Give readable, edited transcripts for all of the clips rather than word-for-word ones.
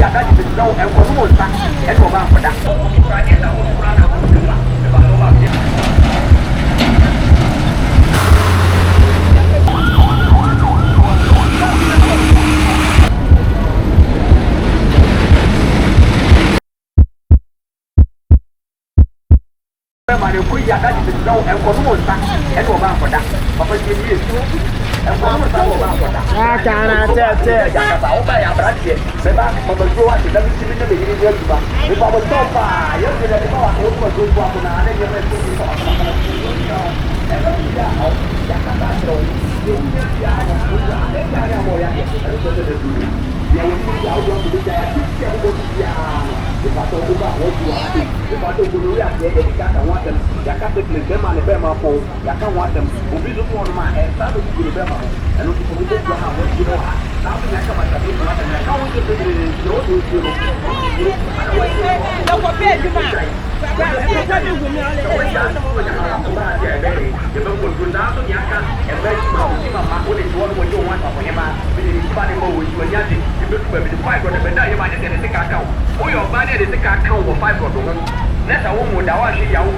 ya da di no e ko no nsa e ko ba foda fra dia da wo fra na wo ba e ba no ba dia mane ko ya da di no e ko no nsa e ko ba foda papa ji ni esu e ko no nsa ko ba foda kana te ya ka ba o ba ya bratie se ba mama jo wa da bi ni be ni ni ba e ba mo to pa yo de da ba wa ko ko jo wa ko na ne ye me ko ni ba e ba ya o ya ka ba tro ni ni ya ko ya ne ya mo ya e ko de de du ya wo ni ya o do de ya ya ko ya ìbátan owó bá àwọn ojú wa ìbátan ogun lórí àti ẹ̀jẹ̀ kíkà káwọn àtẹ̀m yàká pẹ̀lú bẹ́ẹ̀ máa ní bẹ́ẹ̀ máa pọ̀ yàká wọn àtẹ̀m òbí tó fún ọdún máa ẹ̀ sáà ló ti gbèrè bẹ́ẹ̀ máa ẹnu tó fún gbogbo àwọn àwọn ìṣúná wa láti ní àkàmà tàbí ìfọ̀n àtẹ̀m yàká wọn tó tẹ̀lé yóò tó ṣe lọ. lọ́kọ̀ bẹ́ẹ̀ bí máa Oyo ba ne de se ka kan wo 5 rodo ho na sa wo mu da wa hwe ya wo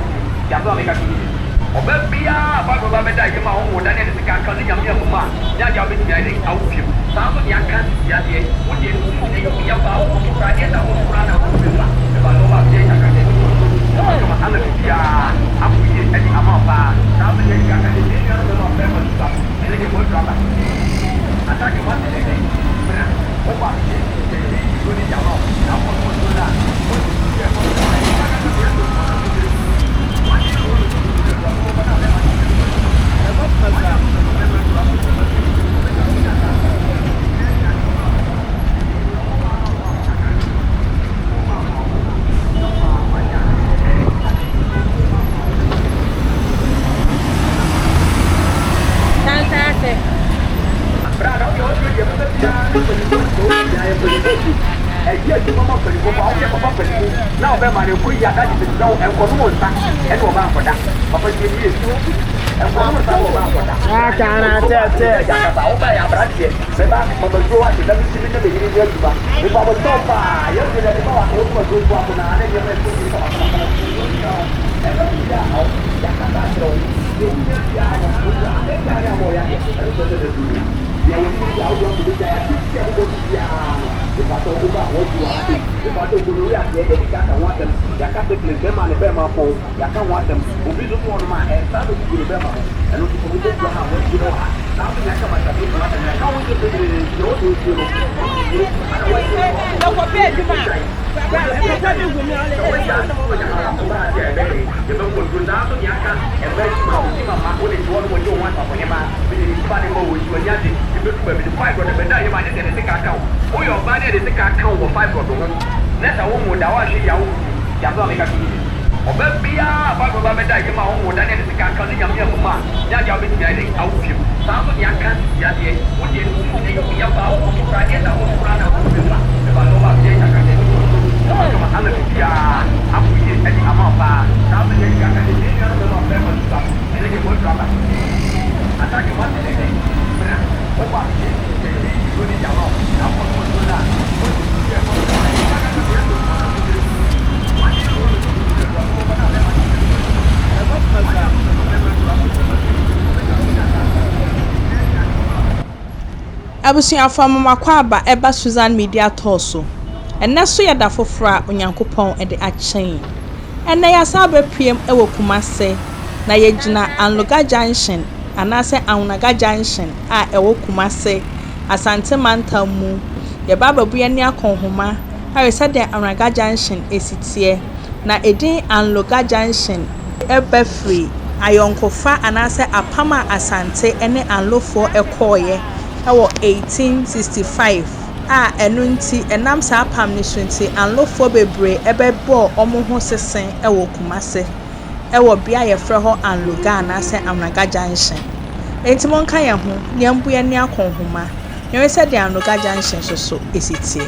ya so ameka ki oba bia ba ba be da ye ma wo mu da ne de se ka kan ni nyame mu ma ya ja be ti ya de awu pim sa so ya kan ya de wo de mu ne yo ya ba wo ko ka de da wo fra na wo be ba e ba no ba de ya ka de ko ma ana bia apu ye e di ama ba sa so ye ka ka de ni ya no be ma sa ele ke mo tra ba ata ke ma de de bra o ba ye ko ni ya no na ko ko la now be mane ko ya da di no en ko no nsa e no ba foda papa ji ni esu en ko no nsa ko ba foda kana te ya ka ba o ba ya bratie se ba mama jo wa da bi ni be ni ni ba e ba mo to pa yo de da ba wa ko ko jo ko na ne ye me ko ni ba e ba ya o ya ka ba tro ni ni ya ko ya ne ya mo ya e ko de de ya wo ni ya o do de ya ti ya ko ya ìbátan owó bá àwọn ojú wa ìbátan ogun lórí àti ẹ̀jẹ̀ kíkà káwọn àtẹ̀m yàká pẹ̀lú bẹ́ẹ̀ máa ní bẹ́ẹ̀ máa pọ̀ yàká wọn àtẹ̀m òbí tó fún ọdún máa ẹ̀ sáà ló ti gbèrè bẹ́ẹ̀ máa ẹnu tó fún gbogbo àwọn ìṣúná wa láti ní àkàmà tàbí ìfọ̀n àtẹ̀m yàká wọn tó tẹ̀lé yóò tó ṣe lọ. lọ́kọ̀ bẹ́ẹ̀ bí máa Oyo ba ne de se ka kan wo 5 rodo ho na sa wo mu da wa hwe ya wo ya so ameka ki oba bia ba ba be da ye ma wo mu da ne de se ka kan ni nyame mu ma ya ja be ti ya de awu pim sa so ya kan ya de wo de mu ne yo ya ba wo ko fra de da wo fra na wo be ba no ba de ya ka de ko ma ana bia apu ye e di ama ba sa be ye ka ka de ni ya no ba be ma sa ele ke mo tra ba ata ke ma de de o ba ye ko ni ya no na ko ko la Abusuafo mamakwa aba eba Susan Media Toso enne so yeda fofora onyankopon ede achen enne ya sabe piem ewo Kumasi na yegina Anloga Junction anase Anloga Junction a ewo Kumasi Asante mantamu ye baba buye ni akonhoma ha sade Anloga Junction esitie na edin Anloga Junction ebe free ayonkofa anase apama Asante ene Anlofo ekoye ewo 1865 a enunti enam sa pam ni sunti Anlofo bebre ebebo omo ho sesen ewo Kumasi ewo bia ye frɛ ho Anloga anase Anloga Junction enti monka ye ho nyambu ye ni akonhoma ye sɛ de Anloga Junction so esitie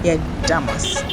ye damas